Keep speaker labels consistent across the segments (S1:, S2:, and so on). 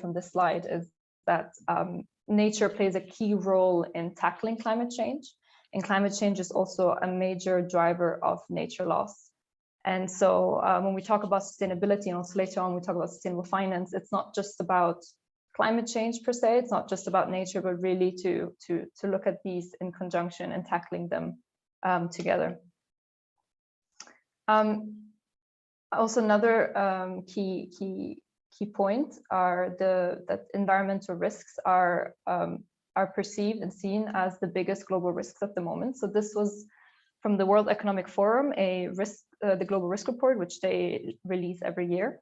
S1: from this slide is that nature plays a key role in tackling climate change, and climate change is also a major driver of nature loss. And so when we talk about sustainability, and also later on we talk about sustainable finance, it's not just about climate change per se, it's not just about nature, but really to look at these in conjunction and tackling them together. Also, another key point are that environmental risks are perceived and seen as the biggest global risks at the moment. So this was from the World Economic Forum, the Global Risk Report, which they release every year.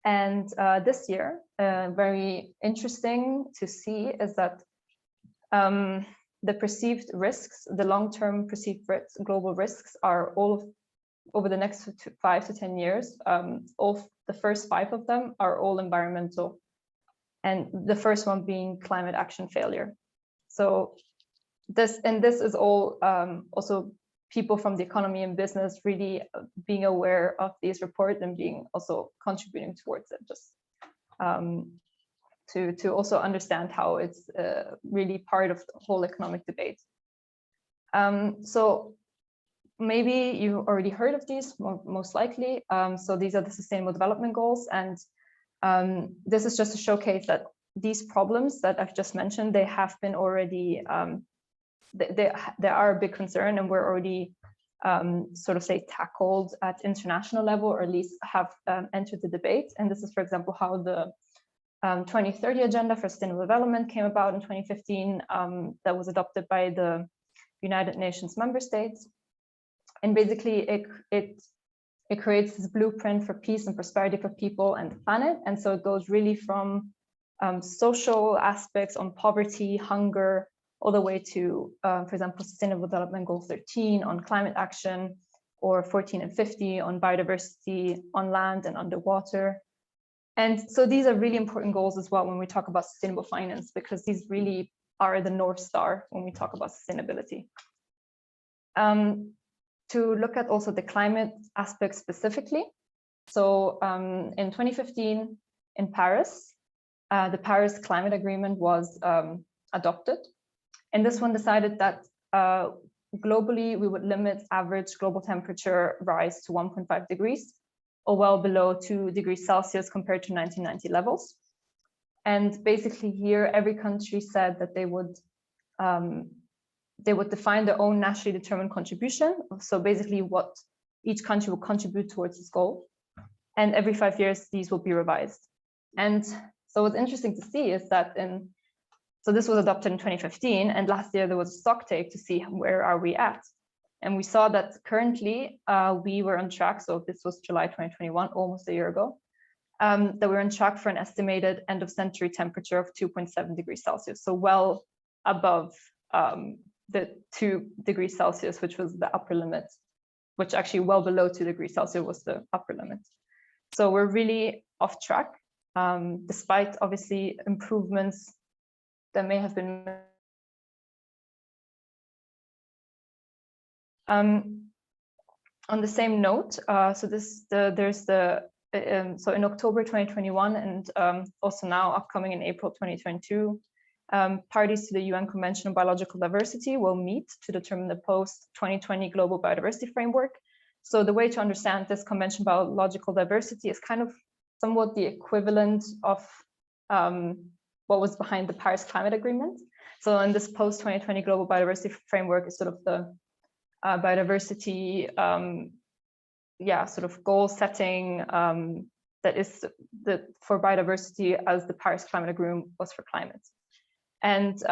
S1: And this year, very interesting to see is that the perceived risks, the long-term perceived global risks, are all over the next 5 to 10 years. All the first 5 of them are all environmental, and the first one being climate action failure. So this is all also people from the economy and business really being aware of these reports and being also contributing towards it, just to also understand how it's really part of the whole economic debate. So maybe you already heard of these, most likely. So these are the Sustainable Development Goals, and this is just to showcase that these problems that I've just mentioned, they have been already, they are a big concern, and we're already sort of say tackled at international level, or at least have entered the debate. And this is, for example, how the 2030 Agenda for Sustainable Development came about in 2015, that was adopted by the United Nations member states. And basically it creates this blueprint for peace and prosperity for people and the planet. And so it goes really from social aspects on poverty, hunger, all the way to, for example, Sustainable Development Goal 13 on climate action, or 14 and 50 on biodiversity on land and underwater. And so these are really important goals as well when we talk about sustainable finance, because these really are the North Star when we talk about sustainability. To look at also the climate aspect specifically. So in 2015 in Paris, the Paris Climate Agreement was adopted. And this one decided that globally we would limit average global temperature rise to 1.5 degrees, or well below 2 degrees Celsius compared to 1990 levels. And basically here, every country said that they would define their own nationally determined contribution. So basically what each country will contribute towards this goal. And every 5 years, these will be revised. And so what's interesting to see is that so this was adopted in 2015, and last year there was a stock take to see where are we at. And we saw that currently we were on track. So this was July 2021, almost a year ago, that we were on track for an estimated end of century temperature of 2.7 degrees Celsius. So well above the 2 degrees Celsius, which was the upper limit, which actually well below 2 degrees Celsius was the upper limit. So we're really off track, despite obviously improvements that may have been. On the same note, so so in October 2021 and also now upcoming in April 2022, parties to the UN Convention on Biological Diversity will meet to determine the post-2020 Global Biodiversity Framework. So the way to understand this Convention on Biological Diversity is kind of somewhat the equivalent of what was behind the Paris Climate Agreement. So in this post-2020 Global Biodiversity Framework is sort of the biodiversity, sort of goal setting that is for biodiversity as the Paris Climate Agreement was for climate. And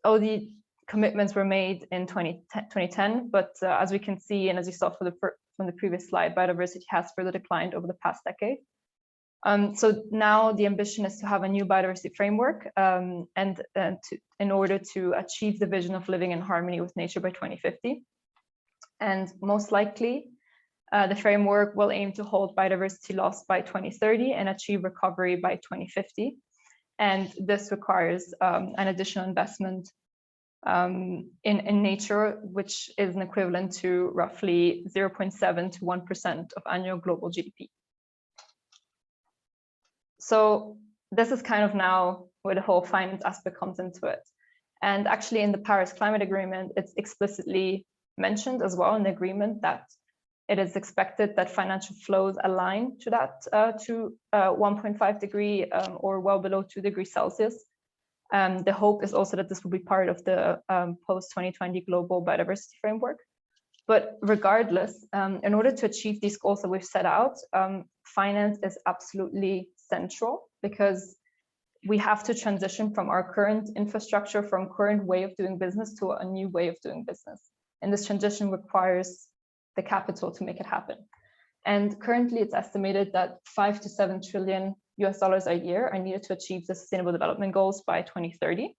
S1: all the commitments were made in 2010, but as we can see, and as you saw from the previous slide, biodiversity has further declined over the past decade. So now the ambition is to have a new biodiversity framework in order to achieve the vision of living in harmony with nature by 2050. And most likely, the framework will aim to halt biodiversity loss by 2030 and achieve recovery by 2050. And this requires an additional investment in nature, which is an equivalent to roughly 0.7 to 1% of annual global GDP. So this is kind of now where the whole finance aspect comes into it. And actually in the Paris Climate Agreement, it's explicitly mentioned as well in the agreement that it is expected that financial flows align to that 1.5 degree or well below 2 degrees Celsius. The hope is also that this will be part of the post-2020 global biodiversity framework. But regardless, in order to achieve these goals that we've set out, finance is absolutely central, because we have to transition from our current infrastructure, from current way of doing business to a new way of doing business. And this transition requires the capital to make it happen. And currently it's estimated that 5 to 7 trillion US dollars a year are needed to achieve the Sustainable Development Goals by 2030.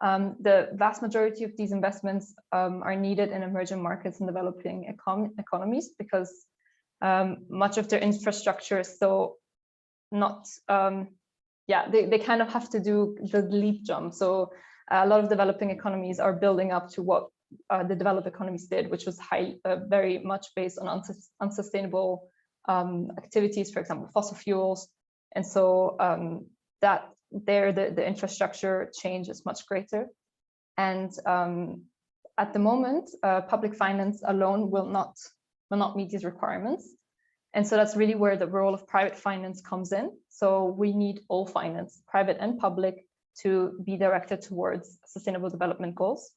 S1: The vast majority of these investments are needed in emerging markets and developing economies, because much of their infrastructure is still not, they kind of have to do the leap jump. So a lot of developing economies are building up to what the developed economies did, which was very much based on unsustainable activities, for example, fossil fuels. And so that there, the infrastructure change is much greater. And at the moment, public finance alone will not meet these requirements. And so that's really where the role of private finance comes in. So we need all finance, private and public, to be directed towards sustainable development goals.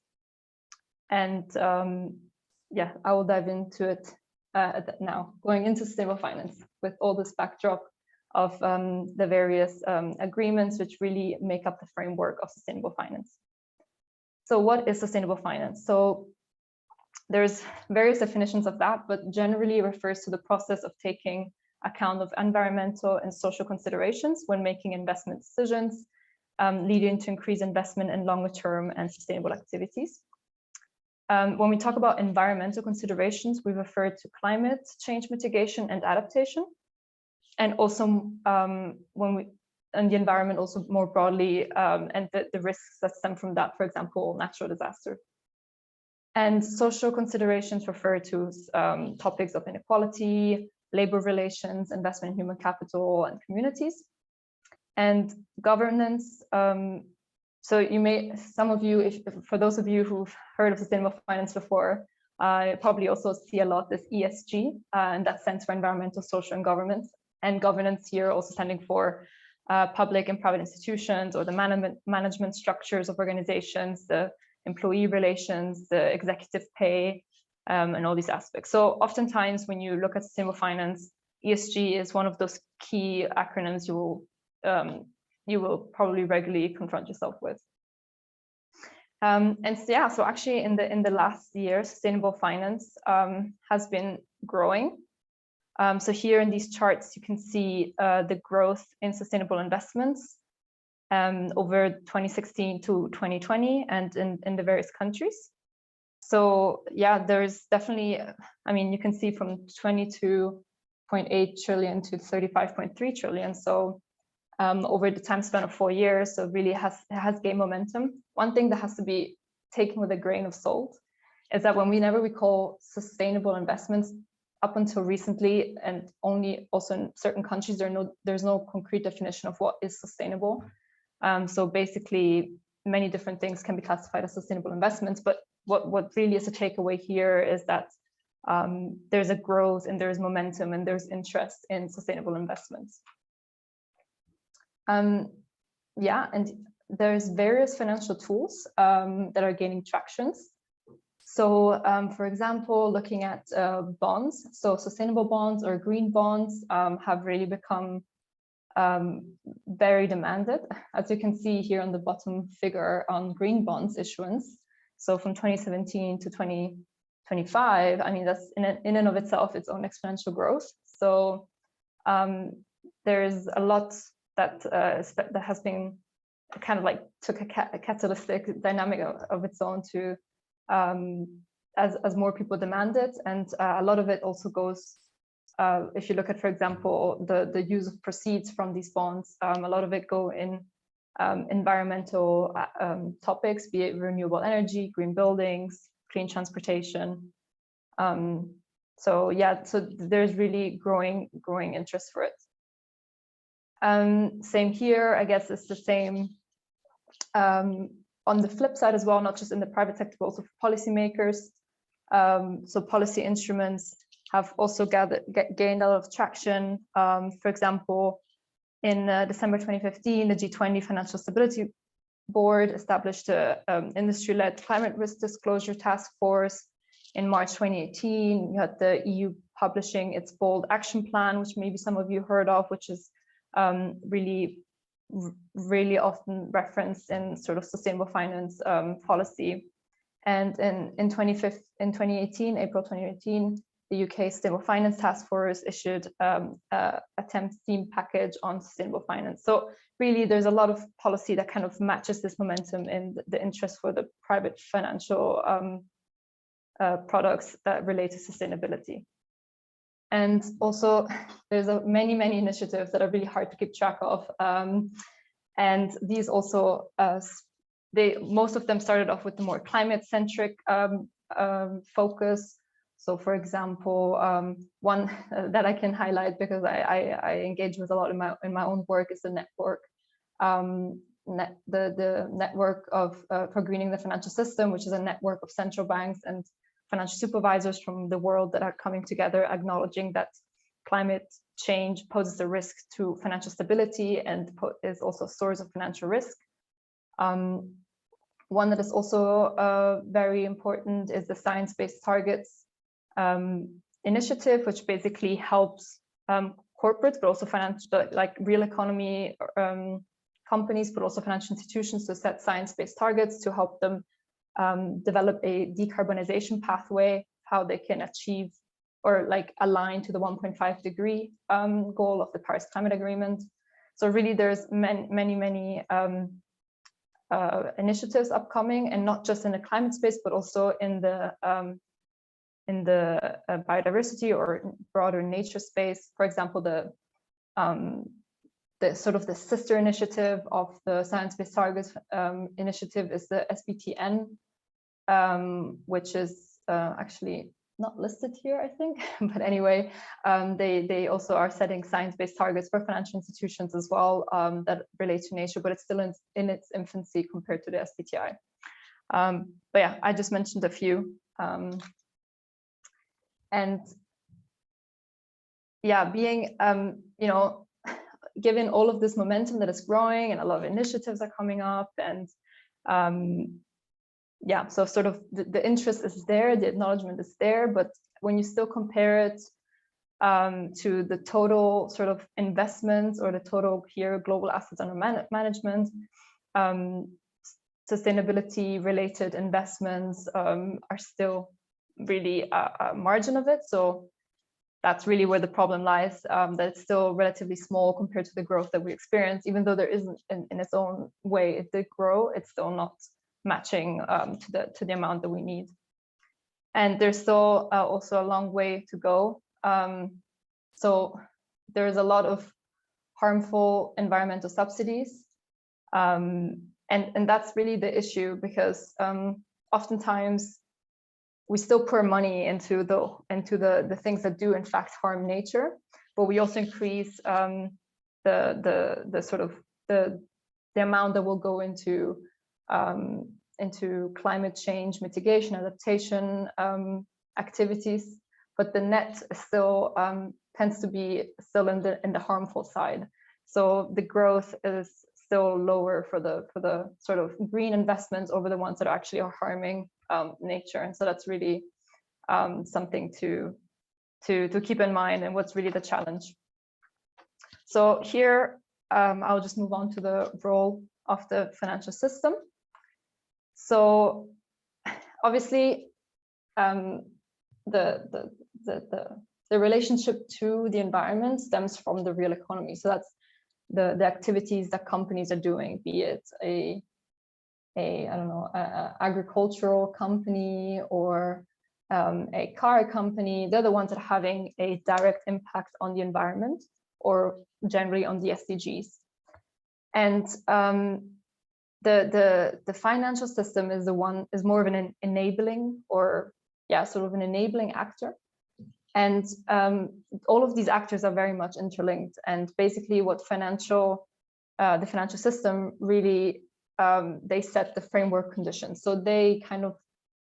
S1: And I will dive into it now, going into sustainable finance with all this backdrop of the various agreements which really make up the framework of sustainable finance. So what is sustainable finance? So there's various definitions of that, but generally it refers to the process of taking account of environmental and social considerations when making investment decisions, leading to increased investment in longer term and sustainable activities. When we talk about environmental considerations, we refer to climate change mitigation and adaptation. And also and the environment also more broadly, and the risks that stem from that, for example, natural disaster. And social considerations refer to topics of inequality, labor relations, investment in human capital and communities. And governance, so you may, some of you, for those of you who've heard of sustainable finance before, probably also see a lot this ESG, and that stands for environmental, social, and governance. And governance here also standing for public and private institutions, or the management structures of organizations, the employee relations, the executive pay, and all these aspects. So oftentimes when you look at sustainable finance, ESG is one of those key acronyms you will probably regularly confront yourself with. And so, yeah, so actually in the last year, sustainable finance has been growing. So here in these charts, you can see the growth in sustainable investments over 2016 to 2020 and in the various countries. So yeah, there's definitely, I mean, you can see from 22.8 trillion to 35.3 trillion. So over the time span of 4 years, so really has gained momentum. One thing that has to be taken with a grain of salt is that whenever we call sustainable investments, up until recently, and only also in certain countries, there's no concrete definition of what is sustainable. So basically, many different things can be classified as sustainable investments. But what really is a takeaway here is that there's a growth and there's momentum and there's interest in sustainable investments. Yeah, and there's various financial tools that are gaining traction. So, for example, looking at bonds, so sustainable bonds or green bonds have really become very demanded, as you can see here on the bottom figure on green bonds issuance. So from 2017 to 2025, I mean, that's in and of itself its own exponential growth. So there's a lot that has been kind of like took a catalytic dynamic of its own to as more people demand it, and a lot of it also goes. If you look at, for example, the use of proceeds from these bonds, a lot of it go in environmental topics, be it renewable energy, green buildings, clean transportation. So yeah, so there's really growing interest for it. Same here, I guess it's the same on the flip side as well, not just in the private sector, but also for policymakers. So policy instruments have also gained a lot of traction. For example, in December 2015, the G20 Financial Stability Board established an industry-led climate risk disclosure task force. In March 2018, you had the EU publishing its bold action plan, which maybe some of you heard of, which is really often referenced in sort of sustainable finance policy. And in 2018, April 2018, the UK Sustainable Finance Task Force issued a 10-theme package on sustainable finance. So really, there's a lot of policy that kind of matches this momentum in the interest for the private financial products that relate to sustainability. And also, there's many initiatives that are really hard to keep track of. And these also, most of them started off with the more climate-centric focus. So, for example, one that I can highlight because I engage with a lot in my own work is the network, the network for greening the financial system, which is a network of central banks and financial supervisors from the world that are coming together, acknowledging that climate change poses a risk to financial stability and is also a source of financial risk. One that is also very important is the Science-Based Targets initiative, which basically helps corporates, but also financial, like real economy companies, but also financial institutions to set science-based targets to help them develop a decarbonization pathway, how they can achieve or like align to the 1.5 degree goal of the Paris Climate Agreement. So really there's many initiatives upcoming, and not just in the climate space, but also in the biodiversity or broader nature space. For example, the sort of the sister initiative of the Science-Based Targets initiative is the SBTN, which is actually not listed here, I think, but anyway, they also are setting science-based targets for financial institutions as well that relate to nature, but it's still in its infancy compared to the SBTI. But yeah, I just mentioned a few. And yeah, being, you know, given all of this momentum that is growing and a lot of initiatives are coming up, and yeah, so sort of the interest is there, the acknowledgement is there, but when you still compare it to the total sort of investments or the total here global assets under management, sustainability related investments are still really a margin of it. So that's really where the problem lies, that it's still relatively small compared to the growth that we experience, even though there isn't in its own way, it did grow, it's still not matching to the amount that we need. And there's still also a long way to go. So there's a lot of harmful environmental subsidies. And that's really the issue, because oftentimes we still pour money into the things that do in fact harm nature, but we also increase the sort of the amount that will go into climate change mitigation, adaptation activities, but the net still tends to be still in the harmful side. So the growth is still lower for the sort of green investments over the ones that actually are harming nature, and so that's really something to keep in mind, and what's really the challenge. So here I'll just move on to the role of the financial system. So obviously the relationship to the environment stems from the real economy. So that's the activities that companies are doing, be it a agricultural company or a car company. They're the ones that are having a direct impact on the environment, or generally on the SDGs. And the financial system is more of an enabling, or yeah, sort of an enabling actor. And all of these actors are very much interlinked. And basically what the financial system really, they set the framework conditions. So they kind of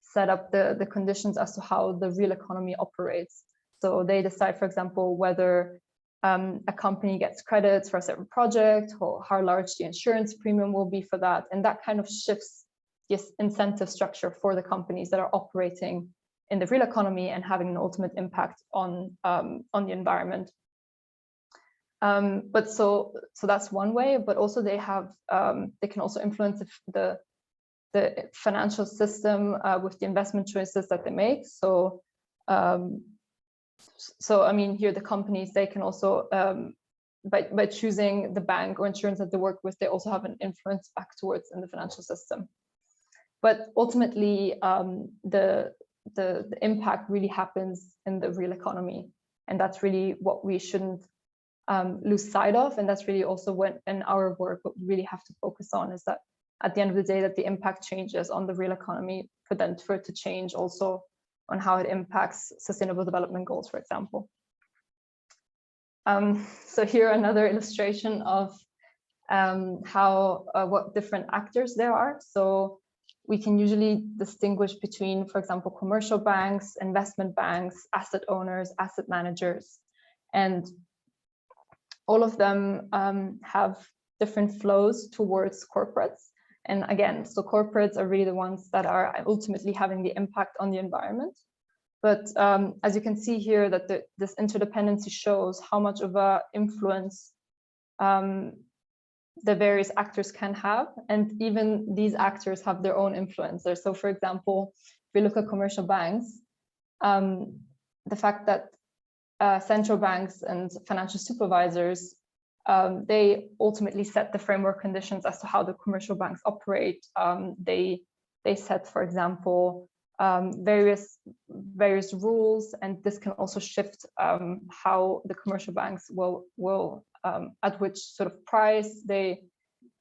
S1: set up the conditions as to how the real economy operates. So they decide, for example, whether a company gets credits for a certain project, or how large the insurance premium will be for that. And that kind of shifts this incentive structure for the companies that are operating in the real economy and having an ultimate impact on the environment. But so that's one way, but also they have, they can also influence the financial system with the investment choices that they make. So I mean, here the companies, they can also, by choosing the bank or insurance that they work with, they also have an influence back towards in the financial system. But ultimately, the impact really happens in the real economy, and that's really what we shouldn't lose sight of. And that's really also what in our work, what we really have to focus on is that at the end of the day, that the impact changes on the real economy for it to change also on how it impacts sustainable development goals, for example. So here another illustration of what different actors there are. So we can usually distinguish between, for example, commercial banks, investment banks, asset owners, asset managers, and all of them have different flows towards corporates. And again, so corporates are really the ones that are ultimately having the impact on the environment. But as you can see here, that this interdependency shows how much of an influence the various actors can have. And even these actors have their own influencers. So for example, if we look at commercial banks, the fact that central banks and financial supervisors, they ultimately set the framework conditions as to how the commercial banks operate. They set, for example, various rules, and this can also shift how the commercial banks will at which sort of price they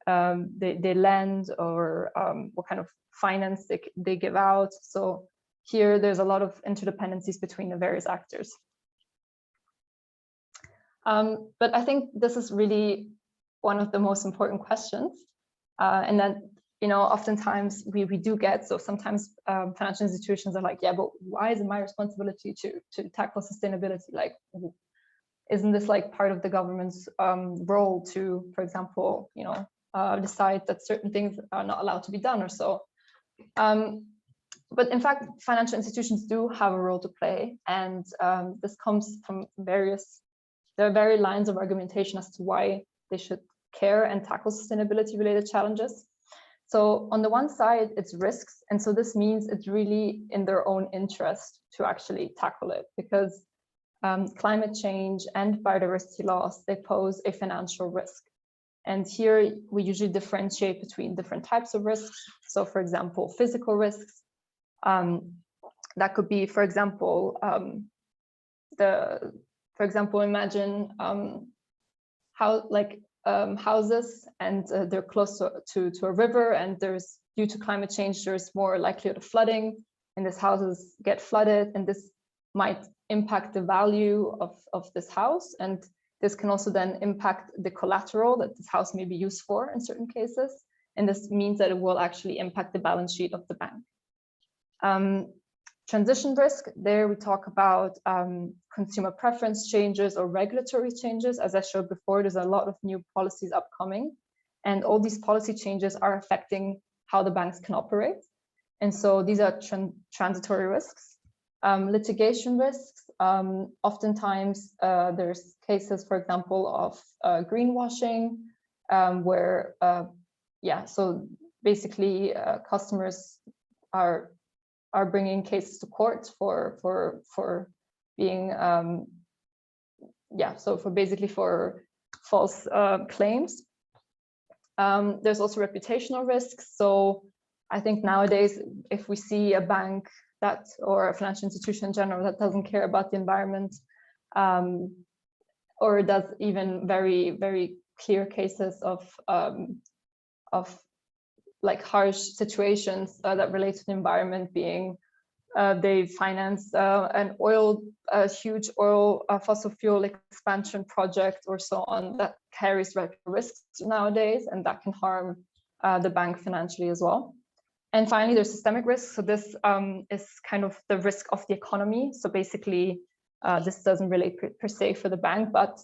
S1: lend, or what kind of finance they give out. So here there's a lot of interdependencies between the various actors. But I think this is really one of the most important questions, and that, you know, oftentimes we do get, so sometimes financial institutions are like, yeah, but why is it my responsibility to tackle sustainability? Like, isn't this like part of the government's role to, for example, you know, decide that certain things are not allowed to be done or so? But in fact, financial institutions do have a role to play, and this comes from there are various lines of argumentation as to why they should care and tackle sustainability related challenges. So on the one side, it's risks. And so this means it's really in their own interest to actually tackle it, because climate change and biodiversity loss, they pose a financial risk. And here we usually differentiate between different types of risks. So for example, physical risks, that could be, for example, imagine how houses, and they're close to a river, and there's, due to climate change, there's more likelihood of flooding, and these houses get flooded, and this might impact the value of this house, and this can also then impact the collateral that this house may be used for in certain cases, and this means that it will actually impact the balance sheet of the bank. Transition risk, there we talk about consumer preference changes or regulatory changes. As I showed before, there's a lot of new policies upcoming, and all these policy changes are affecting how the banks can operate. And so these are transitory risks. Litigation risks, oftentimes there's cases, for example, of greenwashing, where, so basically customers are bringing cases to court for being, for false claims. There's also reputational risks. So I think nowadays, if we see a bank or a financial institution in general that doesn't care about the environment, or does even very, very clear cases of like harsh situations that relate to the environment being They financed a huge oil fossil fuel expansion project or so on that carries risks nowadays, and that can harm the bank financially as well. And finally, there's systemic risk. So this is kind of the risk of the economy. So basically, this doesn't relate per se for the bank, but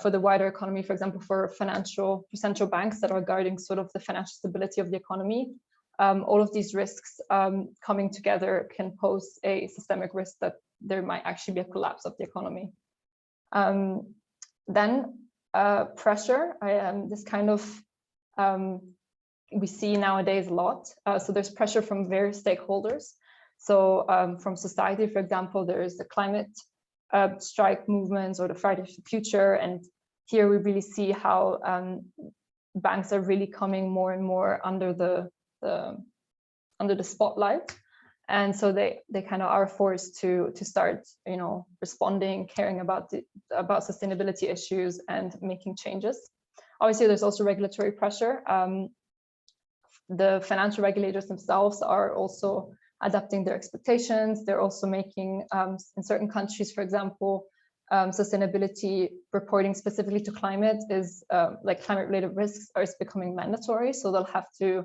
S1: for the wider economy, for example, for central banks that are guarding sort of the financial stability of the economy. All of these risks coming together can pose a systemic risk that there might actually be a collapse of the economy. Then pressure, this kind of we see nowadays a lot. So there's pressure from various stakeholders. So from society, for example, there's the climate strike movements or the Fridays for Future. And here we really see how banks are really coming more and more under the spotlight. And so they kind of are forced to start, responding, caring about sustainability issues and making changes. Obviously, there's also regulatory pressure. The financial regulators themselves are also adapting their expectations. They're also making, in certain countries, for example, sustainability reporting specifically to climate is like climate-related risks is becoming mandatory. So they'll have to,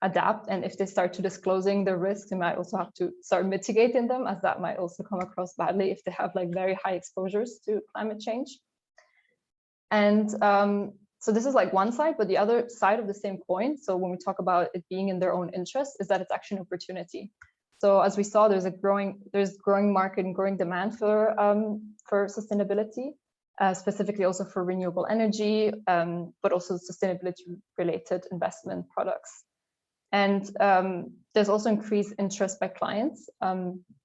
S1: adapt. And if they start to disclosing the risks, they might also have to start mitigating them, as that might also come across badly if they have like very high exposures to climate change. And so this is like one side, but the other side of the same coin. So when we talk about it being in their own interest, is that it's actually an opportunity. So as we saw, there's growing market and growing demand for sustainability, specifically also for renewable energy, but also sustainability related investment products. And there's also increased interest by clients.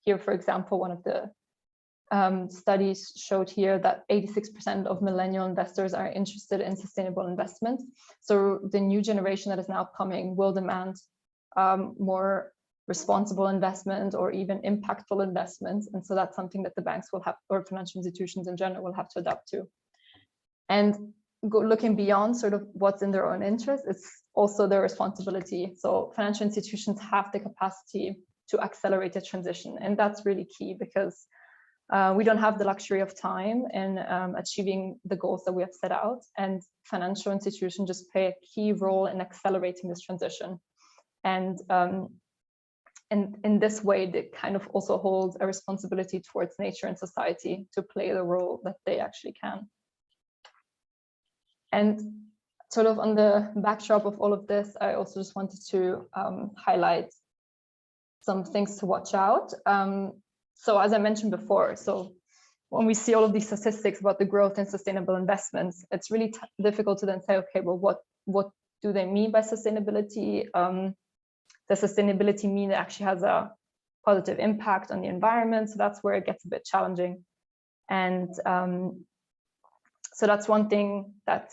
S1: Here, for example, one of the studies showed here that 86% of millennial investors are interested in sustainable investment. So the new generation that is now coming will demand more responsible investment or even impactful investments. And so that's something that the banks will have, or financial institutions in general, will have to adapt to. And looking beyond sort of what's in their own interest, it's also their responsibility. So financial institutions have the capacity to accelerate the transition. And that's really key, because we don't have the luxury of time in achieving the goals that we have set out, and financial institutions just play a key role in accelerating this transition. And in this way, they kind of also hold a responsibility towards nature and society to play the role that they actually can. And sort of on the backdrop of all of this, I also just wanted to highlight some things to watch out. So as I mentioned before, so when we see all of these statistics about the growth in sustainable investments, it's really difficult to then say, okay, well, what do they mean by sustainability? Does sustainability mean it actually has a positive impact on the environment? So that's where it gets a bit challenging. And so that's one thing that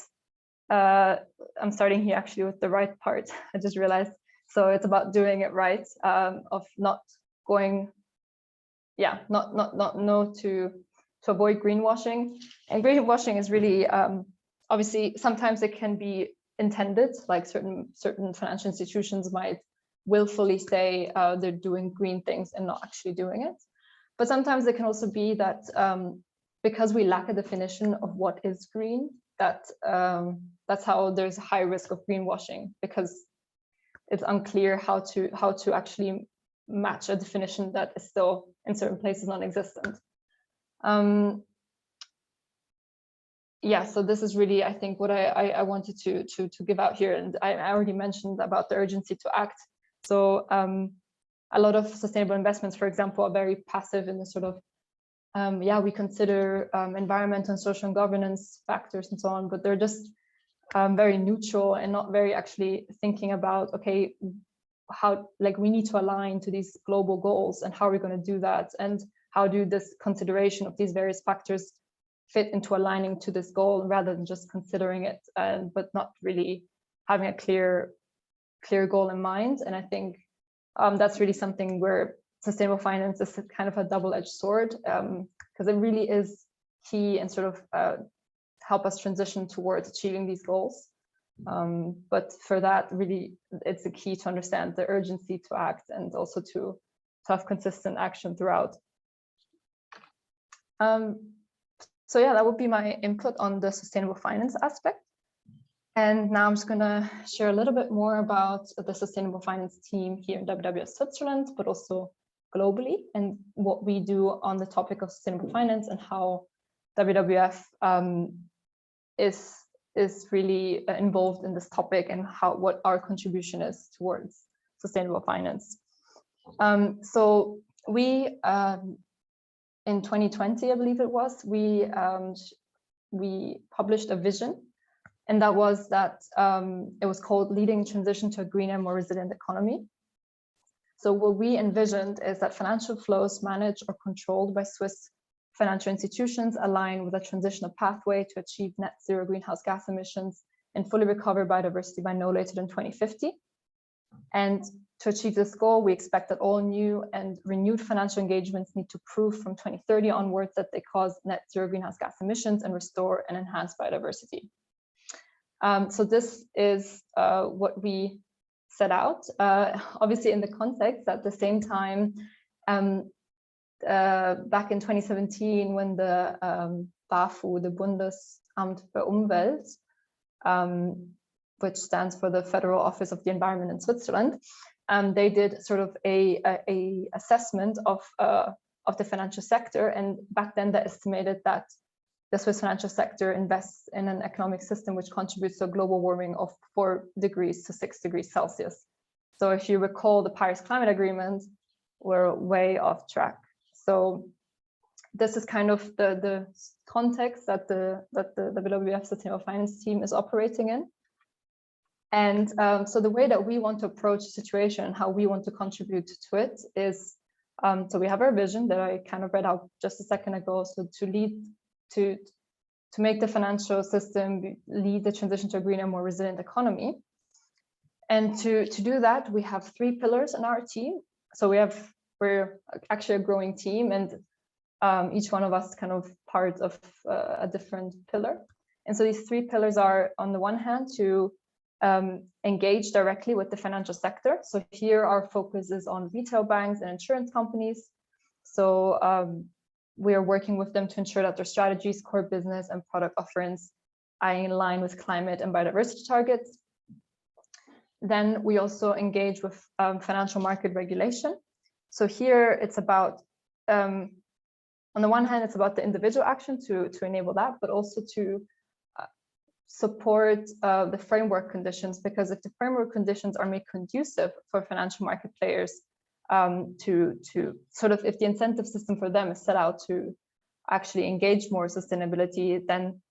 S1: I'm starting here actually with the right part, I just realized. So it's about doing it right, of not going, to avoid greenwashing. And greenwashing is really, obviously, sometimes it can be intended, like certain financial institutions might willfully say they're doing green things and not actually doing it. But sometimes it can also be that because we lack a definition of what is green, that's how there's a high risk of greenwashing, because it's unclear how to actually match a definition that is still in certain places non-existent. So this is really, I think, what I wanted to give out here. And I already mentioned about the urgency to act. So a lot of sustainable investments, for example, are very passive in the sort of, we consider environmental and social and governance factors and so on, but they're just very neutral and not very actually thinking about, okay, how, like, we need to align to these global goals, and how are we going to do that, and how do this consideration of these various factors fit into aligning to this goal, rather than just considering it, but not really having a clear goal in mind. And I think that's really something where sustainable finance is kind of a double-edged sword, because it really is key and sort of help us transition towards achieving these goals. But for that, really, it's the key to understand the urgency to act, and also to have consistent action throughout. So yeah, that would be my input on the sustainable finance aspect. And now I'm just going to share a little bit more about the sustainable finance team here in WWF Switzerland, but also globally, and what we do on the topic of sustainable finance and how WWF is really involved in this topic, and what our contribution is towards sustainable finance. So we in 2020, I believe it was, we published a vision. And that was that it was called Leading Transition to a Greener, More Resilient Economy. So what we envisioned is that financial flows managed or controlled by Swiss financial institutions align with a transitional pathway to achieve net zero greenhouse gas emissions and fully recover biodiversity by no later than 2050. And to achieve this goal, we expect that all new and renewed financial engagements need to prove from 2030 onwards that they cause net zero greenhouse gas emissions and restore and enhance biodiversity. So this is what we set out, obviously in the context at the same time, back in 2017, when the BAFU, the Bundesamt für Umwelt, which stands for the Federal Office of the Environment in Switzerland, they did sort of a assessment of the financial sector, and back then they estimated that the Swiss financial sector invests in an economic system which contributes to a global warming of 4 degrees to 6 degrees Celsius. So if you recall the Paris Climate Agreement, we're way off track. So this is kind of the context that the WWF Sustainable Finance team is operating in. And so the way that we want to approach the situation and how we want to contribute to it is, so we have our vision that I kind of read out just a second ago. So to make the financial system lead the transition to a greener, more resilient economy. And to do that, we have 3 pillars in our team. So we're actually a growing team, and each one of us kind of part of a different pillar. And so these 3 pillars are, on the one hand, to engage directly with the financial sector. So here our focus is on retail banks and insurance companies. So we are working with them to ensure that their strategies, core business, and product offerings are in line with climate and biodiversity targets. Then we also engage with financial market regulation. So here it's about, on the one hand, it's about the individual action to enable that, but also to support the framework conditions, because if the framework conditions are made conducive for financial market players, to sort of, if the incentive system for them is set out to actually engage more sustainability, then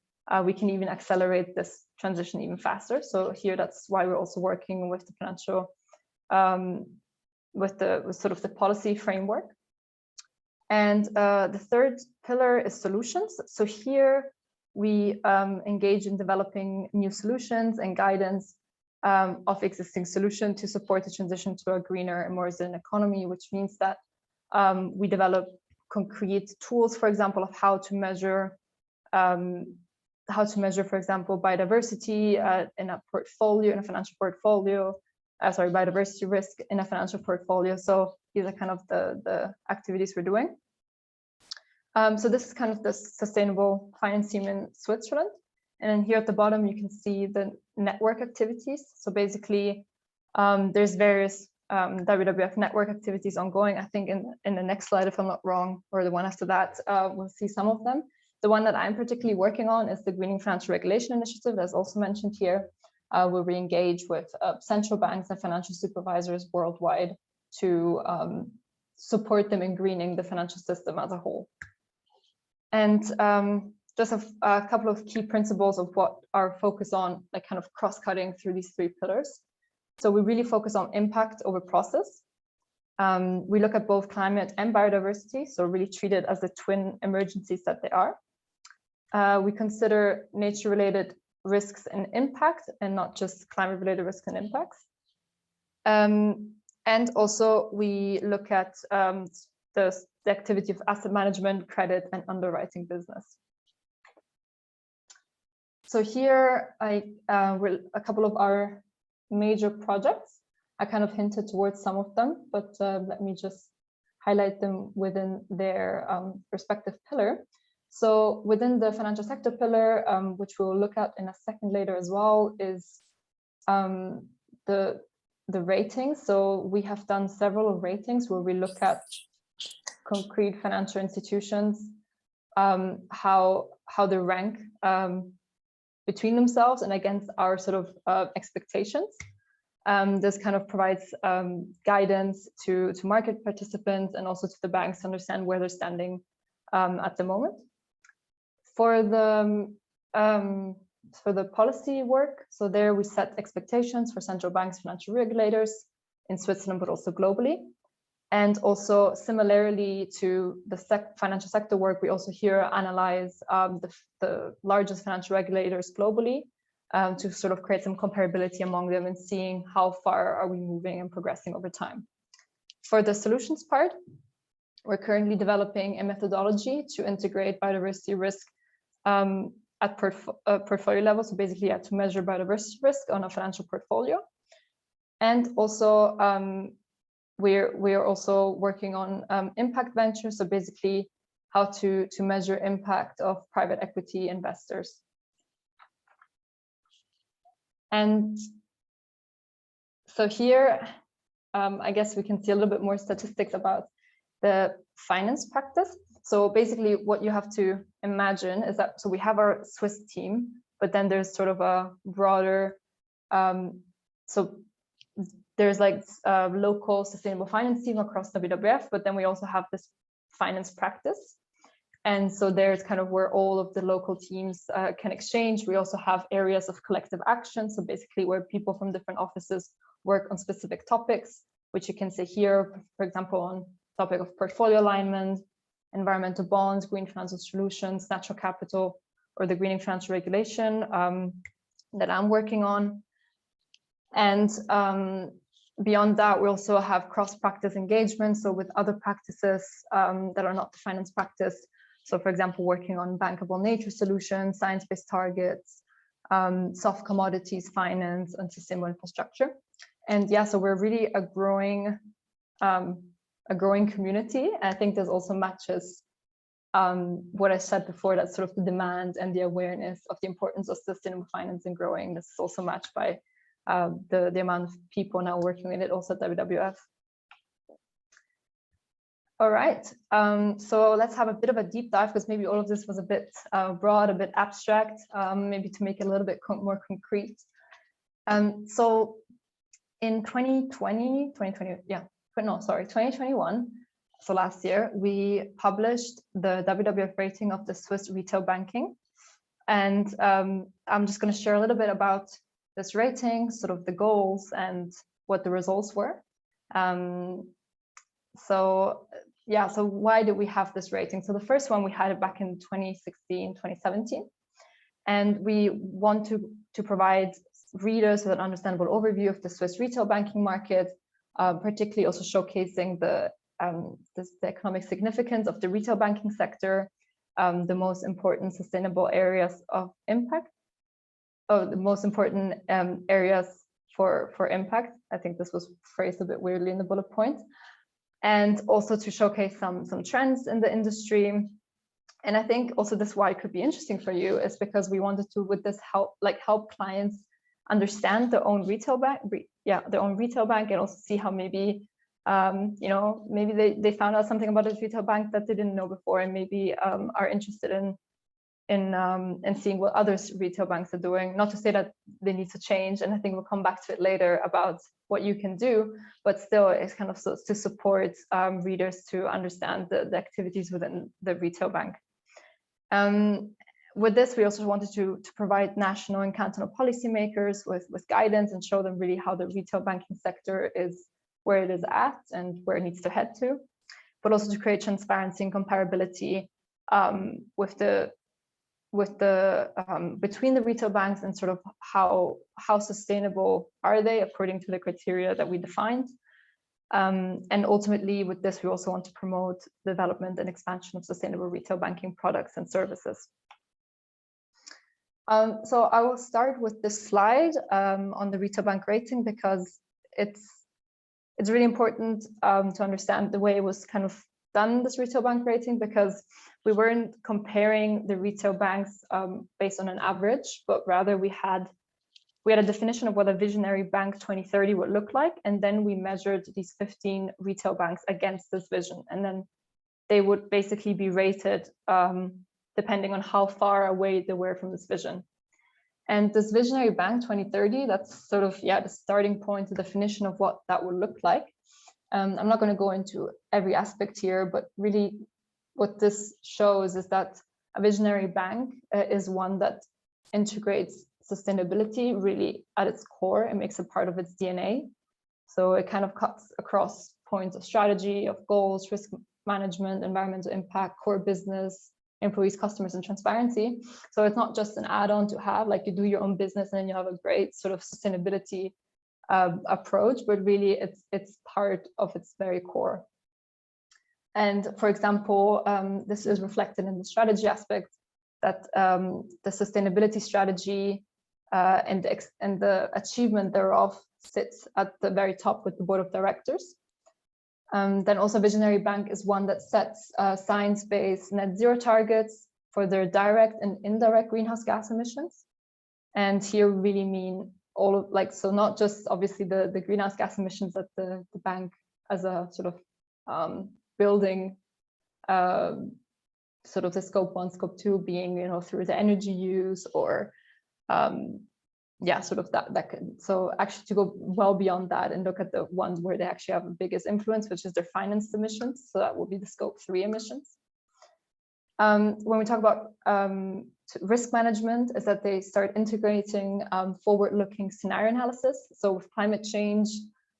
S1: we can even accelerate this transition even faster. So here, that's why we're also working with the financial, with sort of the policy framework. And the third pillar is solutions. So here we engage in developing new solutions and guidance of existing solution to support the transition to a greener and more resilient economy, which means that we develop concrete tools, for example, of how to measure, for example, biodiversity in a portfolio, in a financial portfolio, biodiversity risk in a financial portfolio. So these are kind of the activities we're doing. So this is kind of the sustainable finance team in Switzerland. And then here at the bottom, you can see the network activities. So basically, there's various WWF network activities ongoing. I think in the next slide, if I'm not wrong, or the one after that, we'll see some of them. The one that I'm particularly working on is the Greening Financial Regulation Initiative, that's also mentioned here, where we engage with central banks and financial supervisors worldwide to support them in greening the financial system as a whole. And just a couple of key principles of what our focus on, like kind of cross-cutting through these 3 pillars. So we really focus on impact over process. We look at both climate and biodiversity, so really treat it as the twin emergencies that they are. We consider nature-related risks and impact, and not just climate-related risks and impacts. And also we look at the activity of asset management, credit, and underwriting business. So here a couple of our major projects. I kind of hinted towards some of them, but let me just highlight them within their respective pillar. So within the financial sector pillar, which we'll look at in a second later as well, is the ratings. So we have done several ratings where we look at concrete financial institutions, how they rank between themselves and against our sort of expectations. This kind of provides guidance to market participants and also to the banks to understand where they're standing at the moment. For the policy work, so there we set expectations for central banks, financial regulators in Switzerland, but also globally. And also similarly to the financial sector work, we also here analyze the largest financial regulators globally to sort of create some comparability among them and seeing how far are we moving and progressing over time. For the solutions part, we're currently developing a methodology to integrate biodiversity risk at portfolio level. So basically, to measure biodiversity risk on a financial portfolio. And also, we are also working on impact ventures. So basically, how to measure impact of private equity investors. And so here, I guess we can see a little bit more statistics about the finance practice. So basically what you have to imagine is that, so we have our Swiss team, but then there's sort of a broader, so there's like a local sustainable finance team across WWF, but then we also have this finance practice. And so there's kind of where all of the local teams can exchange. We also have areas of collective action. So basically where people from different offices work on specific topics, which you can see here, for example, on topic of portfolio alignment, environmental bonds, green financial solutions, natural capital, or the greening financial regulation that I'm working on. And beyond that, we also have cross-practice engagement. So with other practices that are not the finance practice. So for example, working on bankable nature solutions, science-based targets, soft commodities, finance, and sustainable infrastructure. And yeah, so we're really a growing community. And I think this also matches what I said before, that sort of the demand and the awareness of the importance of sustainable finance and growing. This is also matched by the amount of people now working in it also at WWF. All right, so let's have a bit of a deep dive, because maybe all of this was a bit broad, a bit abstract, maybe to make it a little bit more concrete. So in 2021, so last year, we published the WWF rating of the Swiss retail banking. And I'm just going to share a little bit about this rating, sort of the goals and what the results were. So why did we have this rating? So the first one, we had it back in 2016, 2017. And we want to provide readers with an understandable overview of the Swiss retail banking market, particularly also showcasing the economic significance of the retail banking sector, the most important sustainable areas of impact, the most important areas for impact. I think this was phrased a bit weirdly in the bullet point. And also to showcase some trends in the industry. And I think also this why it could be interesting for you is because we wanted to, with this, help clients understand their own retail bank, and also see how maybe maybe they found out something about this retail bank that they didn't know before, and maybe are interested in seeing what other retail banks are doing. Not to say that they need to change, and I think we'll come back to it later about what you can do, but still it's kind of to support readers to understand the activities within the retail bank. With this, we also wanted to provide national and cantonal policymakers with guidance and show them really how the retail banking sector is, where it is at and where it needs to head to, but also to create transparency and comparability between the retail banks and sort of how sustainable are they according to the criteria that we defined. And ultimately with this, we also want to promote the development and expansion of sustainable retail banking products and services. So I will start with this slide on the retail bank rating, because it's it's really important to understand the way it was kind of done, this retail bank rating, because we weren't comparing the retail banks based on an average, but rather we had a definition of what a visionary bank 2030 would look like, and then we measured these 15 retail banks against this vision, and then they would basically be rated depending on how far away they were from this vision. And this visionary bank 2030, that's sort of, the starting point, the definition of what that would look like. I'm not going to go into every aspect here, but really what this shows is that a visionary bank is one that integrates sustainability really at its core and makes it part of its DNA. So it kind of cuts across points of strategy, of goals, risk management, environmental impact, core business, employees, customers, and transparency. So it's not just an add-on to have, like you do your own business and then you have a great sort of sustainability approach, but really it's part of its very core. And for example, this is reflected in the strategy aspect, that the sustainability strategy and the achievement thereof sits at the very top with the board of directors. Then also Visionary Bank is one that sets science-based net zero targets for their direct and indirect greenhouse gas emissions. And here we really mean all of, like, so not just obviously the greenhouse gas emissions that the bank as a sort of building, sort of the scope 1, scope 2 being, you know, through the energy use or sort of that can, so actually to go well beyond that and look at the ones where they actually have the biggest influence, which is their financed emissions. So that will be the scope 3 emissions. When we talk about risk management, is that they start integrating forward-looking scenario analysis. So with climate change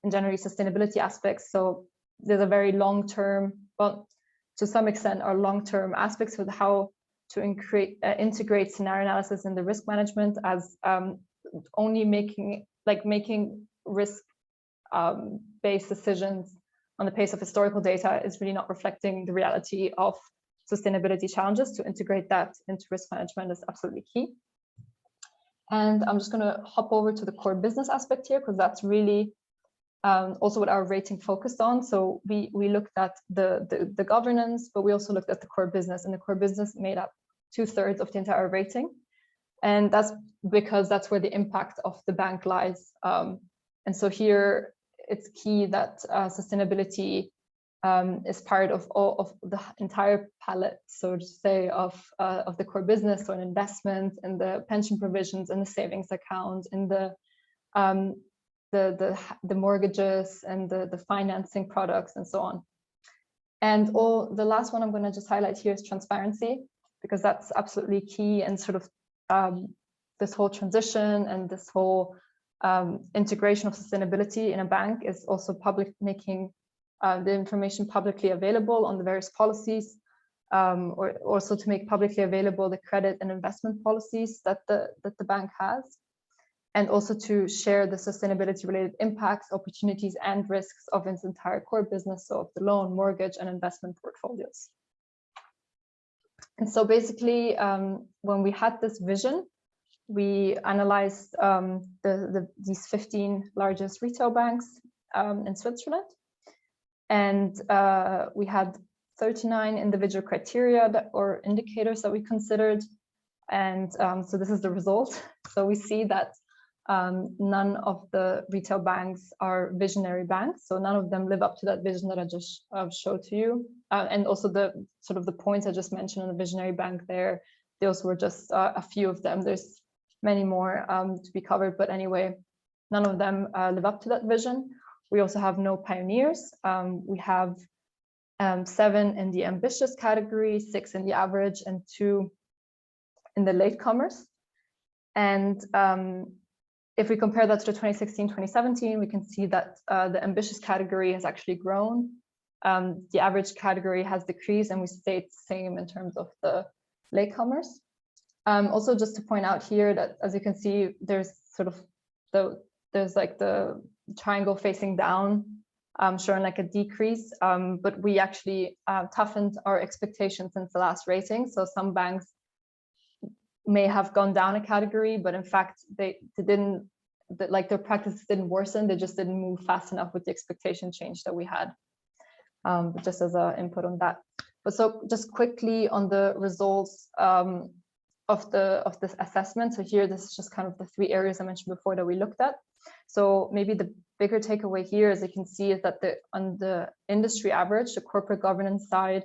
S1: and generally sustainability aspects, so there's a very long-term, well, to some extent are long-term aspects with how to integrate scenario analysis in the risk management, as only making risk based decisions on the base of historical data is really not reflecting the reality of sustainability challenges. To integrate that into risk management is absolutely key. And I'm just going to hop over to the core business aspect here, because that's really also what our rating focused on. So we looked at the governance, but we also looked at the core business, and the core business made up 2/3 of the entire rating. And that's because that's where the impact of the bank lies. And so here it's key that sustainability is part of all of the entire palette, so to say, of the core business, so an investment in the pension provisions and the savings account, in the mortgages and the financing products and so on. And the last one I'm going to just highlight here is transparency, because that's absolutely key. And sort of this whole transition and this whole integration of sustainability in a bank is also making the information publicly available on the various policies, or also to make publicly available the credit and investment policies that the bank has, and also to share the sustainability related impacts, opportunities, and risks of its entire core business, so of the loan, mortgage, and investment portfolios. And so basically, when we had this vision, we analyzed these 15 largest retail banks in Switzerland. And we had 39 individual criteria or indicators that we considered. And so this is the result. So we see that none of the retail banks are visionary banks. So none of them live up to that vision that I just showed to you. And also the sort of the points I just mentioned on the visionary bank there, those were just a few of them. There's many more to be covered, but anyway, none of them live up to that vision. We also have no pioneers. We have 7 in the ambitious category, 6 in the average, and 2 in the latecomers. And if we compare that to the 2016-2017, we can see that the ambitious category has actually grown. The average category has decreased, and we stayed the same in terms of the latecomers. Also, just to point out here that, as you can see, there's sort of there's like the triangle facing down, showing like a decrease, but we actually toughened our expectations since the last rating. So some banks may have gone down a category, but in fact they didn't like their practices didn't worsen, they just didn't move fast enough with the expectation change that we had. But just as an input on that. But so just quickly on the results of this assessment. So here, this is just kind of the 3 areas I mentioned before that we looked at. So maybe the bigger takeaway here, as you can see, is that on the industry average, the corporate governance side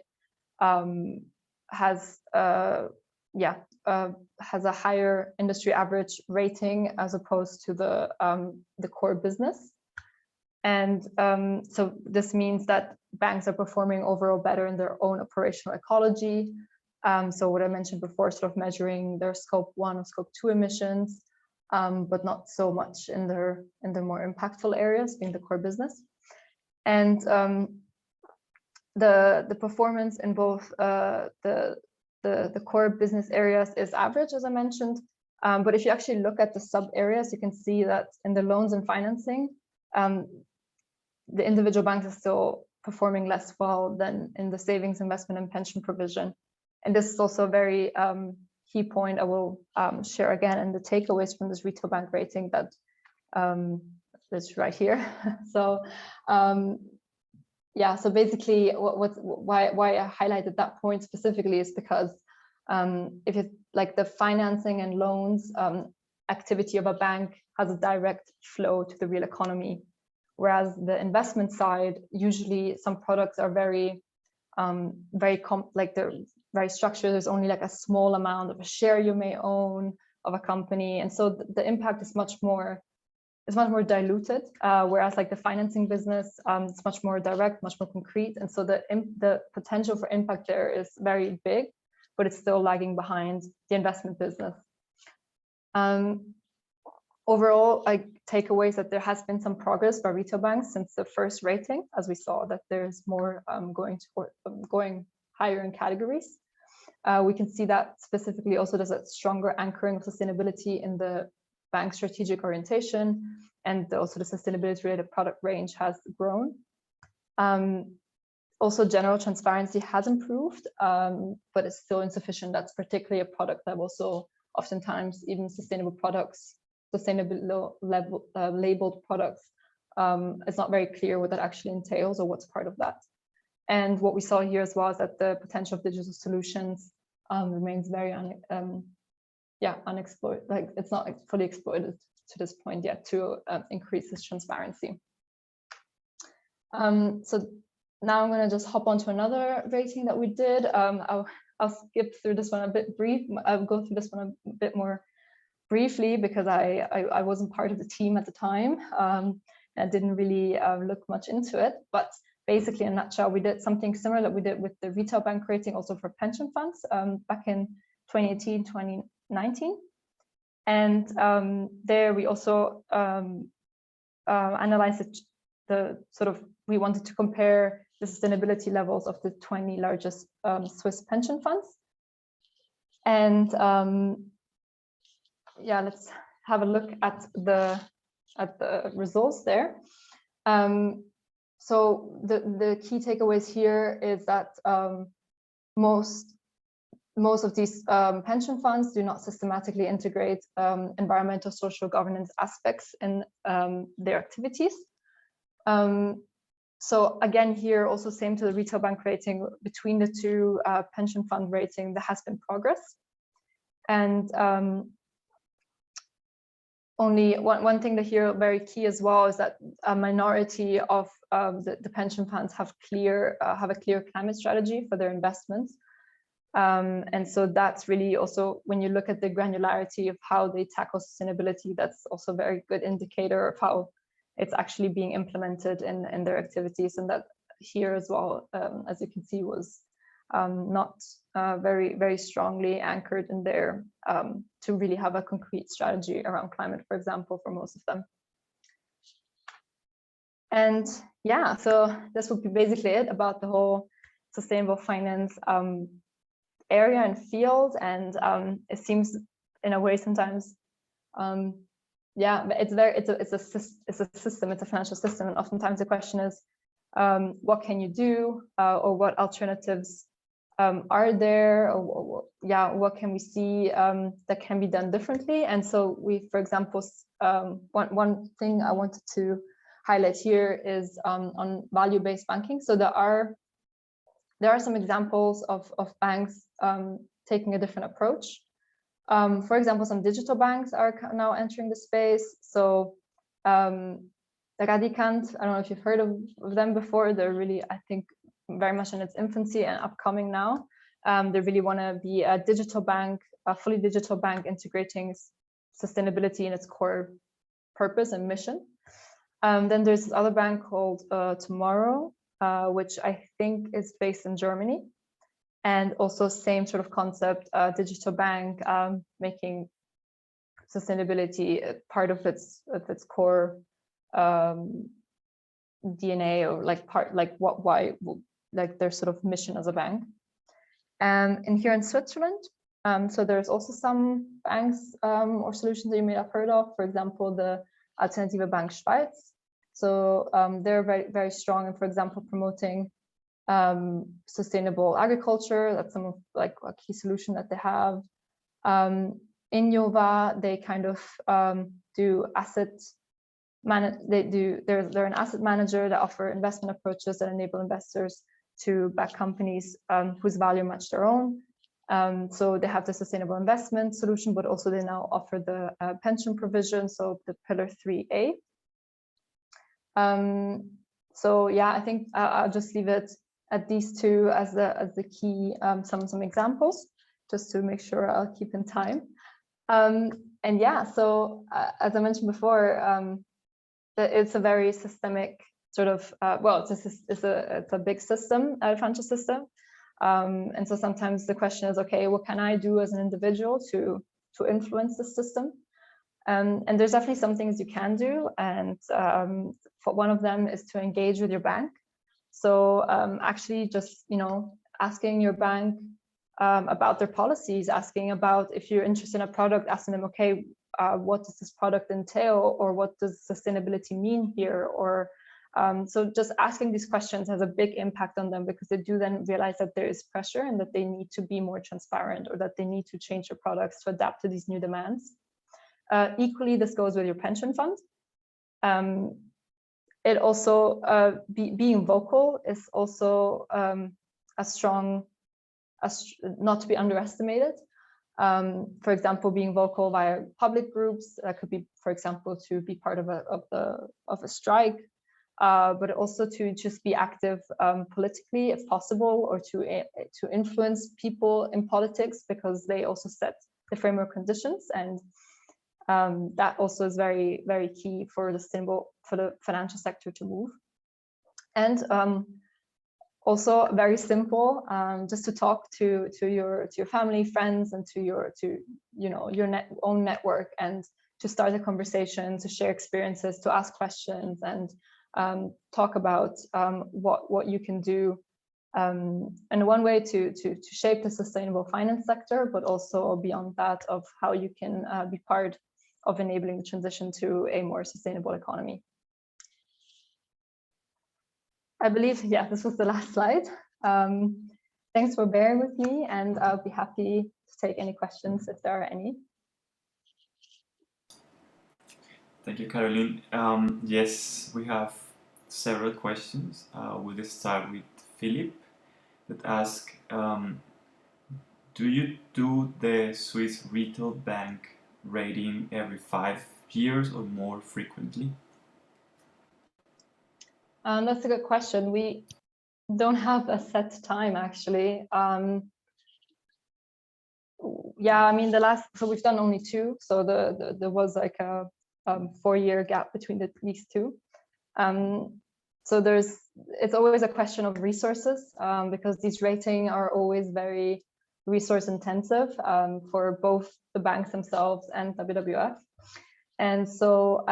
S1: has a higher industry average rating as opposed to the core business. And so this means that banks are performing overall better in their own operational ecology. So what I mentioned before, sort of measuring their scope 1 or scope 2 emissions, but not so much in their more impactful areas, being the core business. And the performance in both the core business areas is average, as I mentioned. But if you actually look at the sub areas, you can see that in the loans and financing, the individual banks are still performing less well than in the savings, investment, and pension provision. And this is also a very key point I will share again in the takeaways from this retail bank rating that is right here. So yeah, so basically why I highlighted that point specifically is because if you like the financing and loans activity of a bank has a direct flow to the real economy. Whereas the investment side, usually some products are very they're very structured. There's only like a small amount of a share you may own of a company, and so the impact is much more diluted. Whereas like the financing business, it's much more direct, much more concrete, and so the potential for impact there is very big, but it's still lagging behind the investment business. Overall, takeaways that there has been some progress by retail banks since the first rating, as we saw that there's more going higher in categories. We can see that specifically also there's a stronger anchoring of sustainability in the bank strategic orientation, and also the sustainability related product range has grown. Also, general transparency has improved, but it's still insufficient. That's particularly a product level. So oftentimes even sustainable products, labeled products, it's not very clear what that actually entails or what's part of that. And what we saw here as well is that the potential of digital solutions remains very unexploited. Like it's not fully exploited to this point yet to increase this transparency. So now I'm going to just hop onto another rating that we did. I'll skip through this one a bit brief. I'll go through this one a bit more briefly because I wasn't part of the team at the time. I didn't really look much into it, but basically in a nutshell, we did something similar that we did with the retail bank rating also for pension funds back in 2018, 2019. And there we also analyzed we wanted to compare the sustainability levels of the 20 largest Swiss pension funds. And yeah, let's have a look at the results there. So the key takeaways here is that most of these pension funds do not systematically integrate environmental, social governance aspects in their activities. So again, here also same to the retail bank rating, between the two pension fund rating, there has been progress. And only one thing that here very key as well is that a minority of the pension funds have a clear climate strategy for their investments. And so that's really also, when you look at the granularity of how they tackle sustainability, that's also a very good indicator of how it's actually being implemented in their activities. And that here as well, as you can see, was not very, very strongly anchored in there to really have a concrete strategy around climate, for example, for most of them. And yeah, so this would be basically it about the whole sustainable finance area and field. And it seems in a way sometimes, yeah, it's a system, it's a financial system. And oftentimes the question is, what can you do or what alternatives are there, yeah, what can we see that can be done differently? And so we, for example, one thing I wanted to highlight here is on value-based banking. So there are some examples of banks taking a different approach. For example, some digital banks are now entering the space. So Radikant, I don't know if you've heard of them before. They're really, I think, very much in its infancy and upcoming now. They really want to be a digital bank, a fully digital bank, integrating sustainability in its core purpose and mission. Then there's this other bank called Tomorrow, which I think is based in Germany. And also same sort of concept, digital bank, making sustainability part of its core DNA, or like like their sort of mission as a bank. And here in Switzerland, so there's also some banks or solutions that you may have heard of. For example, the Alternative Bank Schweiz. So they're very, very strong in, for example, promoting sustainable agriculture. That's some of like a key solution that they have. In Jova, they kind of do they're an asset manager that offer investment approaches that enable investors to back companies whose value match their own. So they have the sustainable investment solution, but also they now offer the pension provision, so the Pillar 3A. So yeah, I think I'll just leave it at these two as the key, some examples, just to make sure I'll keep in time. And yeah, so as I mentioned before, it's a very systemic sort of, well, it's a big system, a financial system. And so sometimes the question is, okay, what can I do as an individual to influence the system? And there's definitely some things you can do. And one of them is to engage with your bank. So actually just, asking your bank about their policies, asking about if you're interested in a product, asking them, okay, what does this product entail, or what does sustainability mean here? Or so just asking these questions has a big impact on them, because they do then realize that there is pressure and that they need to be more transparent, or that they need to change their products to adapt to these new demands. Equally, this goes with your pension fund. It also, being vocal is also a strong, not to be underestimated. For example, being vocal via public groups, that could be, for example, to be part of a strike, but also to just be active politically if possible, or to influence people in politics, because they also set the framework conditions, and that also is very, very key for the financial sector to move. And also very simple, just to talk to your family, friends, and to your own network, and to start a conversation, to share experiences, to ask questions, and talk about what you can do. And one way to shape the sustainable finance sector, but also beyond that, of how you can be part of enabling the transition to a more sustainable economy. I believe, yeah, this was the last slide. Thanks for bearing with me, and I'll be happy to take any questions if there are any.
S2: Thank you, Caroline. Yes, we have several questions. We'll start with Philip, that asks, do you do the Swiss Retail Bank rating every 5 years or more frequently?
S1: That's a good question. We don't have a set time, actually. Yeah, I mean, so we've done only 2. So there was like a 4-year gap between these 2. So it's always a question of resources, because these ratings are always very resource intensive for both the banks themselves and WWF. And so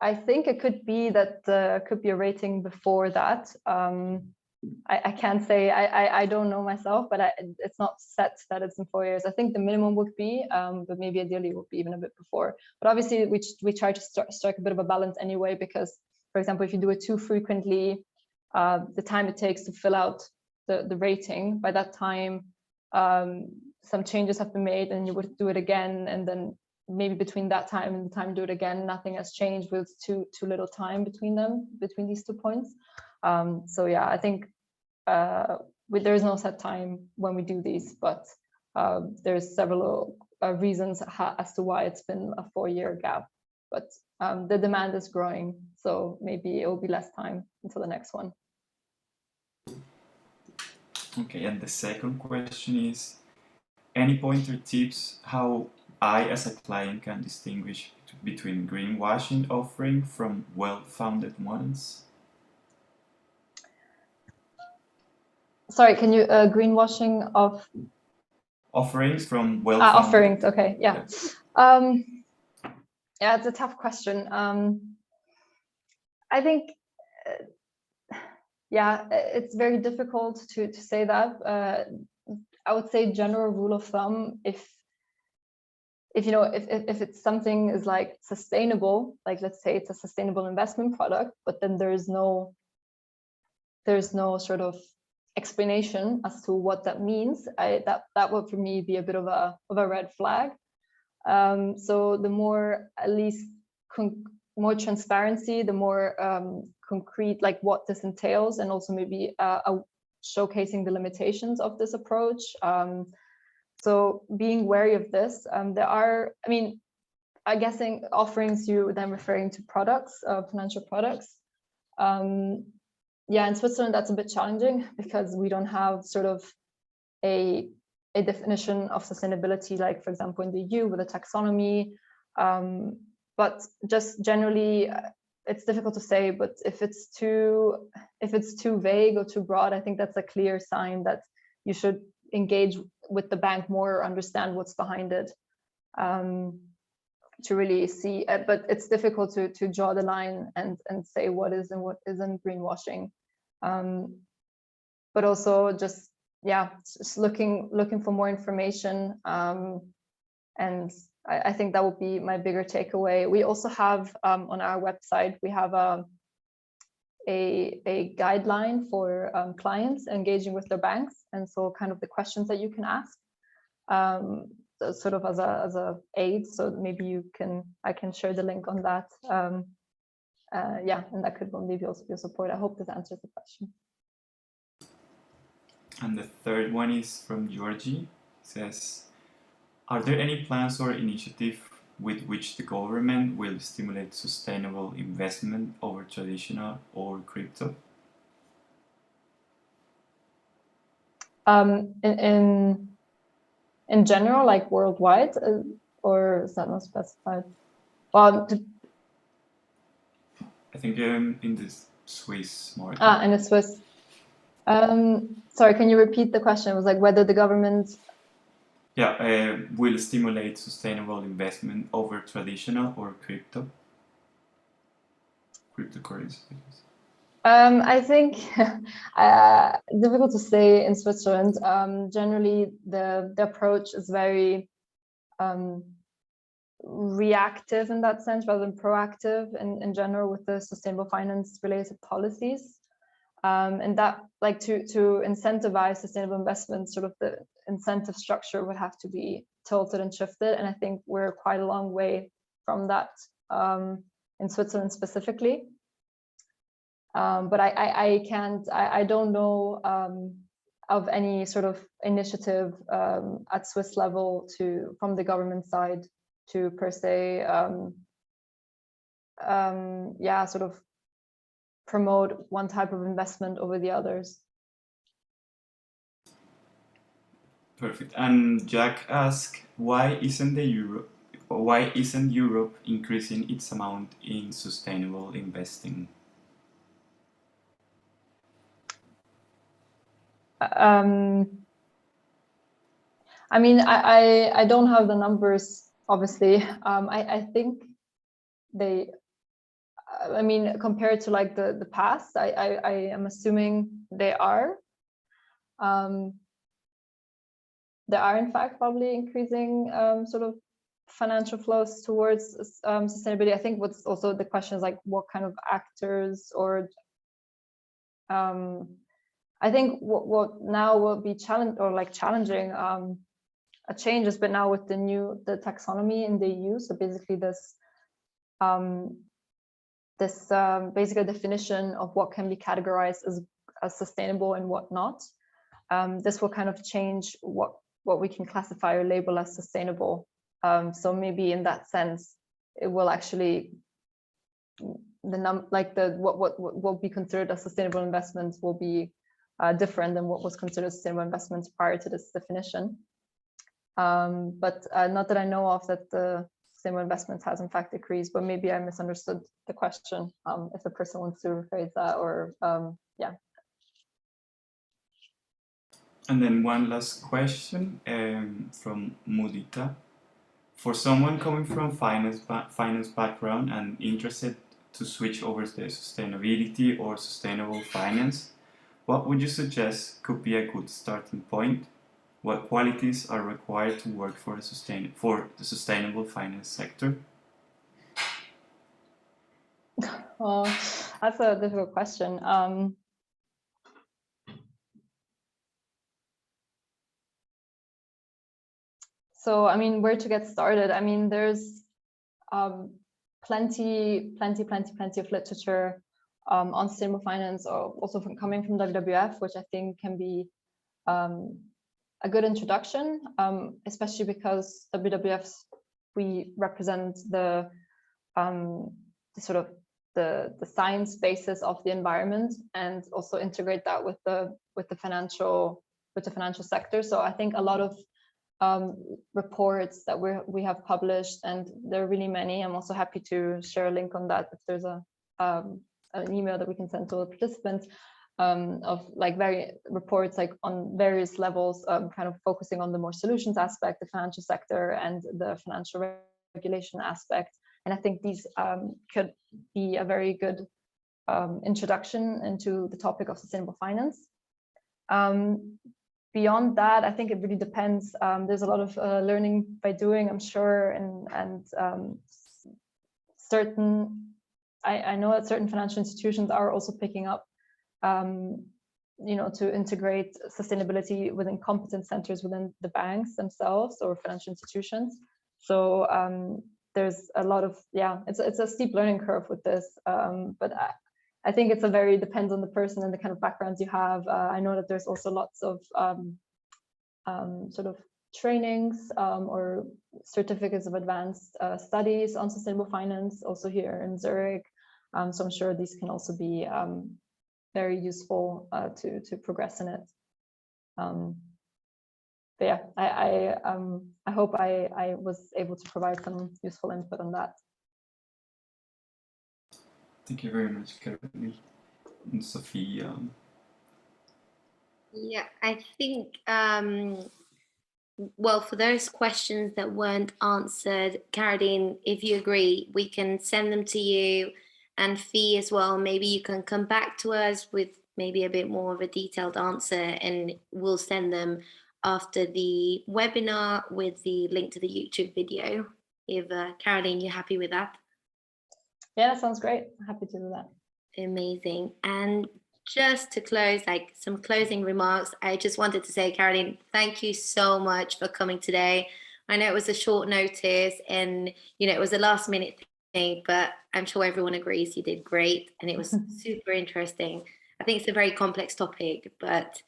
S1: I think it could be that there could be a rating before that. I can't say, I don't know myself, but it's not set that it's in 4 years. I think the minimum would be, but maybe ideally it would be even a bit before. But obviously we try to strike a bit of a balance anyway, because, for example, if you do it too frequently, the time it takes to fill out the rating, by that time some changes have been made and you would do it again, and then maybe between that time and the time do it again, nothing has changed, with too little time between these 2 points. So yeah, I think there is no set time when we do these, but there's several reasons as to why it's been a 4-year gap. But the demand is growing, so maybe it will be less time until the next one.
S2: Okay, and the second question is, any pointer tips how I as a client can distinguish between greenwashing offering from well-founded ones?
S1: Sorry, can you greenwashing of
S2: offerings from well-founded
S1: offerings? Okay, yeah. Yeah, it's a tough question. I think, yeah, it's very difficult to say that. I would say general rule of thumb, if you know, if it's something is like sustainable, like let's say it's a sustainable investment product, but then there's no sort of explanation as to what that means, that would for me be a bit of a red flag. So the more, at least more transparency, the more concrete, like what this entails, and also maybe showcasing the limitations of this approach. So being wary of this. There are, I mean, I'm guessing offerings, you then referring to products, financial products. Yeah, in Switzerland, that's a bit challenging because we don't have sort of a definition of sustainability, like, for example, in the EU with a taxonomy. But just generally, it's difficult to say, but if it's too vague or too broad, I think that's a clear sign that you should engage with the bank more, or understand what's behind it, to really see. But it's difficult to draw the line and say what is and what isn't greenwashing. But also just, yeah, just looking for more information. And I think that would be my bigger takeaway. We also have on our website, we have a guideline for clients engaging with their banks, and so kind of the questions that you can ask, sort of as a aid. So maybe I can share the link on that. Yeah, and that could maybe also be a support. I hope this answers the question.
S2: And the third one is from Georgie. It says, are there any plans or initiatives with which the government will stimulate sustainable investment over traditional or crypto?
S1: In general, like worldwide, or is that not specified? Well,
S2: I think in the Swiss market.
S1: In the Swiss. Sorry, can you repeat the question? It was like whether the government
S2: will stimulate sustainable investment over traditional or cryptocurrencies.
S1: I think difficult to say in Switzerland. Generally, the approach is very reactive in that sense, rather than proactive in general with the sustainable finance related policies. And that, like, to incentivize sustainable investment, sort of the incentive structure would have to be tilted and shifted. And I think we're quite a long way from that in Switzerland specifically. But I don't know of any sort of initiative at Swiss level from the government side to per se, yeah, sort of promote one type of investment over the others.
S2: Perfect. And Jack asked, why isn't Europe increasing its amount in sustainable investing?
S1: I mean, I don't have the numbers, obviously. I think they, I mean, compared to like the past, I am assuming they are in fact probably increasing sort of financial flows towards sustainability. I think what's also the question is like what kind of actors or I think what now will be challenging a change has been now with the taxonomy in the EU. So basically this basic definition of what can be categorized as sustainable and what not. This will kind of change what we can classify or label as sustainable. So maybe in that sense, it will actually what will be considered as sustainable investments will be different than what was considered sustainable investments prior to this definition. But not that I know of that the sustainable investments has in fact decreased, but maybe I misunderstood the question. If the person wants to rephrase that, or yeah.
S2: And then one last question from Mudita. For someone coming from finance background and interested to switch over to sustainability or sustainable finance, what would you suggest could be a good starting point? What qualities are required to work for the sustainable finance sector?
S1: Well, that's a difficult question. So, I mean, where to get started? I mean, there's plenty of literature on sustainable finance, or also coming from WWF, which I think can be a good introduction, especially because WWF's we represent the sort of the science basis of the environment, and also integrate that with the financial sector. So I think a lot of reports that we have published, and there are really many. I'm also happy to share a link on that if there's an email that we can send to all the participants, of like reports like on various levels, kind of focusing on the more solutions aspect, the financial sector, and the financial regulation aspect. And I think these could be a very good introduction into the topic of sustainable finance. Beyond that, I think it really depends. There's a lot of learning by doing, I'm sure, and I know that certain financial institutions are also picking up, to integrate sustainability within competence centers within the banks themselves or financial institutions. So there's a lot of, it's a steep learning curve with this, but I think it's depends on the person and the kind of backgrounds you have. I know that there's also lots of sort of trainings or certificates of advanced studies on sustainable finance also here in Zurich. So I'm sure these can also be very useful to progress in it. But yeah, I hope I was able to provide some useful input on that.
S2: Thank you very much, Caroline and Sophie.
S3: Yeah, I think, well, for those questions that weren't answered, Caroline, if you agree, we can send them to you, and Fee as well. Maybe you can come back to us with maybe a bit more of a detailed answer, and we'll send them after the webinar with the link to the YouTube video. If Caroline, you're happy with that?
S1: Yeah, that sounds great. Happy to do that.
S3: Amazing. And just to close, like some closing remarks, I just wanted to say, Caroline, thank you so much for coming today. I know it was a short notice and, it was a last minute thing, but I'm sure everyone agrees you did great and it was super interesting. I think it's a very complex topic, but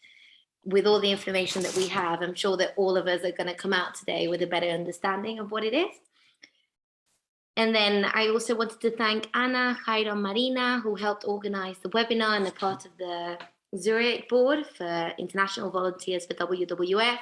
S3: with all the information that we have, I'm sure that all of us are going to come out today with a better understanding of what it is. And then I also wanted to thank Anna, Jairo, and Marina, who helped organize the webinar and are part of the Zurich board for international volunteers for WWF.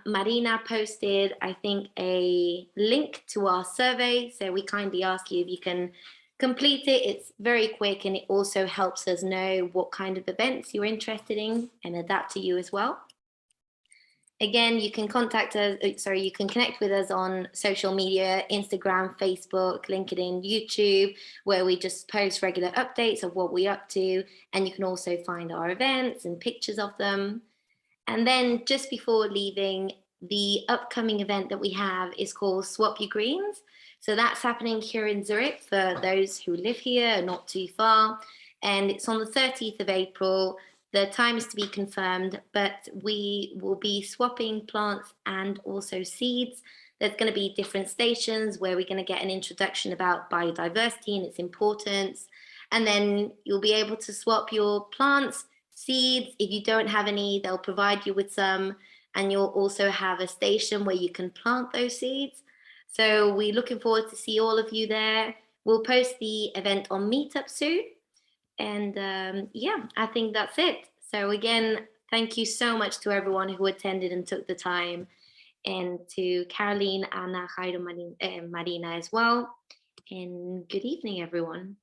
S3: Marina posted, I think, a link to our survey. So we kindly ask you if you can complete it. It's very quick and it also helps us know what kind of events you're interested in and adapt to you as well. Again, you can contact us, you can connect with us on social media, Instagram, Facebook, LinkedIn, YouTube, where we just post regular updates of what we're up to. And you can also find our events and pictures of them. And then just before leaving, the upcoming event that we have is called Swap Your Greens. So that's happening here in Zurich for those who live here, not too far. And it's on the 30th of April. The time is to be confirmed, but we will be swapping plants and also seeds. There's going to be different stations where we're going to get an introduction about biodiversity and its importance. And then you'll be able to swap your plants, seeds. If you don't have any, they'll provide you with some. And you'll also have a station where you can plant those seeds. So we're looking forward to see all of you there. We'll post the event on Meetup soon. And yeah, I think that's it. So again, thank you so much to everyone who attended and took the time, and to Caroline, Anna, Jairo, Marina as well. And good evening, everyone.